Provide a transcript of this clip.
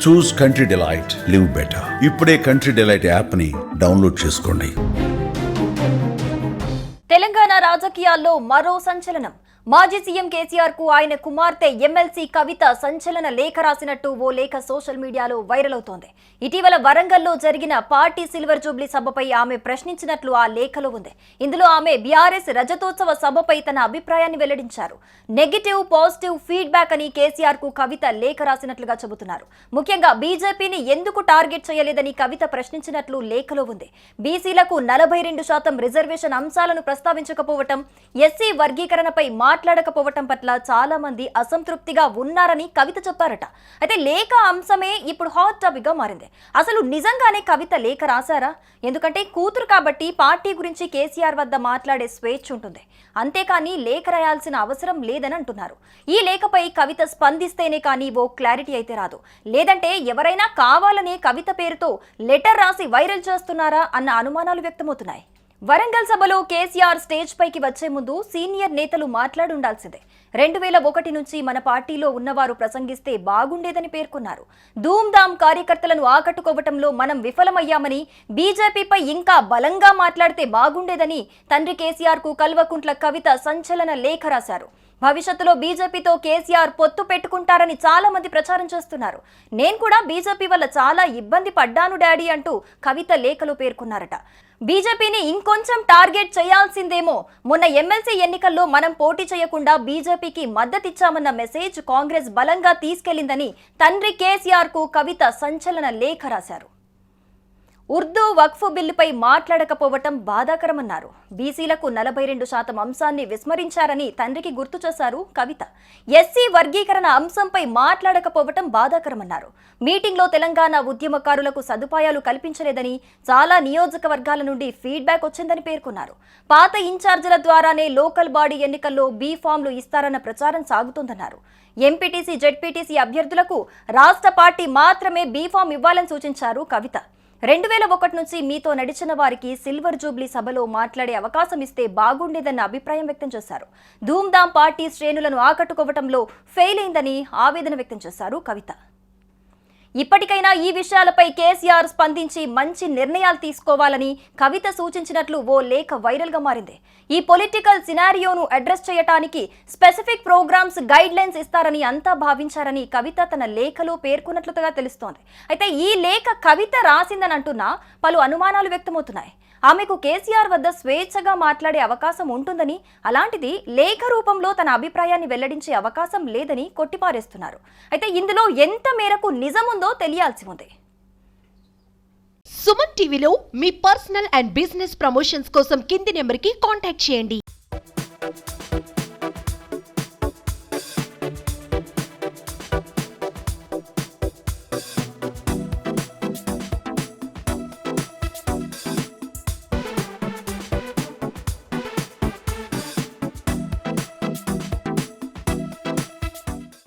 చూస్ country delight, live better. ఇప్పుడే country delight app ని download చేసుకోండి. తెలంగాణ రాజకీయాల్లో మరో సంచలనం. మాజీ సీఎం కేసీఆర్ కు ఆయన కుమార్తె ఎమ్మెల్సీ కవిత సంచలన లేఖ రాసినట్టు ఓ లేఖ సోషల్ మీడియాలో వైరల్ అవుతోంది. ఇటీవల వరంగల్లో జరిగిన పార్టీ సిల్వర్ జూబ్లీ సభపై ఆమె ప్రశ్నించినట్లు ఆ లేఖలో ఉంది. ఇందులో ఆమె బీఆర్ఎస్ రజతోత్సవ సభపై తన అభిప్రాయాన్ని వెల్లడించారు. నెగిటివ్ పాజిటివ్ ఫీడ్బ్యాక్ అని కేసీఆర్ కు కవిత లేఖ రాసినట్లుగా చెబుతున్నారు. ముఖ్యంగా బీజేపీని ఎందుకు టార్గెట్ చేయలేదని కవిత ప్రశ్నించినట్లు లేఖలో ఉంది. బీసీలకు 42% రిజర్వేషన్ అంశాలను ప్రస్తావించకపోవటం, ఎస్సీ వర్గీకరణపై మాట్లాడకపోవటం పట్ల చాలా మంది అసంతృప్తిగా ఉన్నారని కవిత చెప్పారట. అయితే లేఖ అంశమే ఇప్పుడు హాట్ టాపిక్ గా మారింది. అసలు నిజంగానే కవిత లేఖ రాశారా? ఎందుకంటే కూతురు కాబట్టి పార్టీ గురించి కేసీఆర్ వద్ద మాట్లాడే స్వేచ్ఛ ఉంటుంది, అంతేకాని లేఖ రాయాల్సిన అవసరం లేదని అంటున్నారు. ఈ లేఖపై కవిత స్పందిస్తేనే కానీ ఓ క్లారిటీ అయితే రాదు. లేదంటే ఎవరైనా కావాలనే కవిత పేరుతో లెటర్ రాసి వైరల్ చేస్తున్నారా అన్న అనుమానాలు వ్యక్తమవుతున్నాయి. వరంగల్ సభలో కేసీఆర్ స్టేజ్ పైకి వచ్చే ముందు సీనియర్ నేతలు మాట్లాడుండాల్సిందే. 2001 నుంచి మన పార్టీలో ఉన్నవారు ప్రసంగిస్తే బాగుండేదని పేర్కొన్నారు. ధూమ్ధామ్ కార్యకర్తలను ఆకట్టుకోవటంలో మనం విఫలమయ్యామని, బీజేపీపై ఇంకా బలంగా మాట్లాడితే బాగుండేదని తండ్రి కేసీఆర్ కు కల్వకుంట్ల కవిత సంచలన లేఖ రాశారు. భవిష్యత్తులో బీజేపీతో కేసీఆర్ పొత్తు పెట్టుకుంటారని చాలా మంది ప్రచారం చేస్తున్నారు. నేను కూడా బీజేపీ వల్ల చాలా ఇబ్బంది పడ్డాను డాడీ అంటూ కవిత లేఖలో పేర్కొన్నారట. బీజేపీని ఇంకొంచెం టార్గెట్ చేయాల్సిందేమో. మొన్న ఎమ్మెల్సీ ఎన్నికల్లో మనం పోటీ చేయకుండా బీజేపీకి మద్దతిచ్చామన్న మెసేజ్ కాంగ్రెస్ బలంగా తీసుకెళ్లిందని తండ్రి కేసీఆర్ కు కవిత సంచలన లేఖ రాశారు. ఉర్దూ వక్ఫ్ బిల్లుపై మాట్లాడకపోవటం బాధాకరమన్నారు. బీసీలకు 42% అంశాన్ని విస్మరించారని తండ్రికి గుర్తు చేశారు కవిత. ఎస్సీ వర్గీకరణ అంశంపై మాట్లాడకపోవటం బాధాకరమన్నారు. మీటింగ్లో తెలంగాణ ఉద్యమకారులకు సదుపాయాలు కల్పించలేదని, చాలా నియోజకవర్గాల నుండి ఫీడ్బ్యాక్ వచ్చిందని పేర్కొన్నారు. పాత ఇన్ఛార్జీల ద్వారానే లోకల్ బాడీ ఎన్నికల్లో బీ ఫామ్లు ఇస్తారన్న ప్రచారం సాగుతోందన్నారు. ఎంపీటీసీ, జెడ్పీటీసీ అభ్యర్థులకు రాష్ట్ర పార్టీ మాత్రమే బీ ఫామ్ ఇవ్వాలని సూచించారు కవిత. 2001 నుంచి మీతో నడిచిన వారికి సిల్వర్ జూబ్లీ సభలో మాట్లాడే అవకాశం ఇస్తే బాగుండేదన్న అభిప్రాయం వ్యక్తం చేశారు. ధూమ్ధామ్ పార్టీ శ్రేణులను ఆకట్టుకోవటంలో ఫెయిల్ అయిందని ఆవేదన వ్యక్తం చేశారు కవిత. ఇప్పటికైనా ఈ విషయాలపై కేసీఆర్ స్పందించి మంచి నిర్ణయాలు తీసుకోవాలని కవిత సూచించినట్లు ఓ లేఖ వైరల్ గా మారింది. ఈ పొలిటికల్ సినారియోను అడ్రస్ చేయడానికి స్పెసిఫిక్ ప్రోగ్రామ్స్ గైడ్ లైన్స్ ఇస్తారని అంతా భావించారని కవిత తన లేఖలో పేర్కొన్నట్లుగా తెలుస్తోంది. అయితే ఈ లేఖ కవిత రాసిందని అంటున్నా పలు అనుమానాలు వ్యక్తమవుతున్నాయి. ఆమెకు కేసీఆర్ వద్ద స్వేచ్ఛగా మాట్లాడే అవకాశం ఉంటుందని, అలాంటిది లేఖ రూపంలో తన అభిప్రాయాన్ని వెల్లడించే అవకాశం లేదని కొట్టిపారేస్తున్నారు. అయితే ఇందులో ఎంత మేరకు నిజముందో తెలియాల్సి ఉంది. సుమన్ టీవీలో మీ పర్సనల్ అండ్ బిజినెస్ ప్రమోషన్స్ కోసం కింది నెంబర్కి కాంటాక్ట్ చేయండి.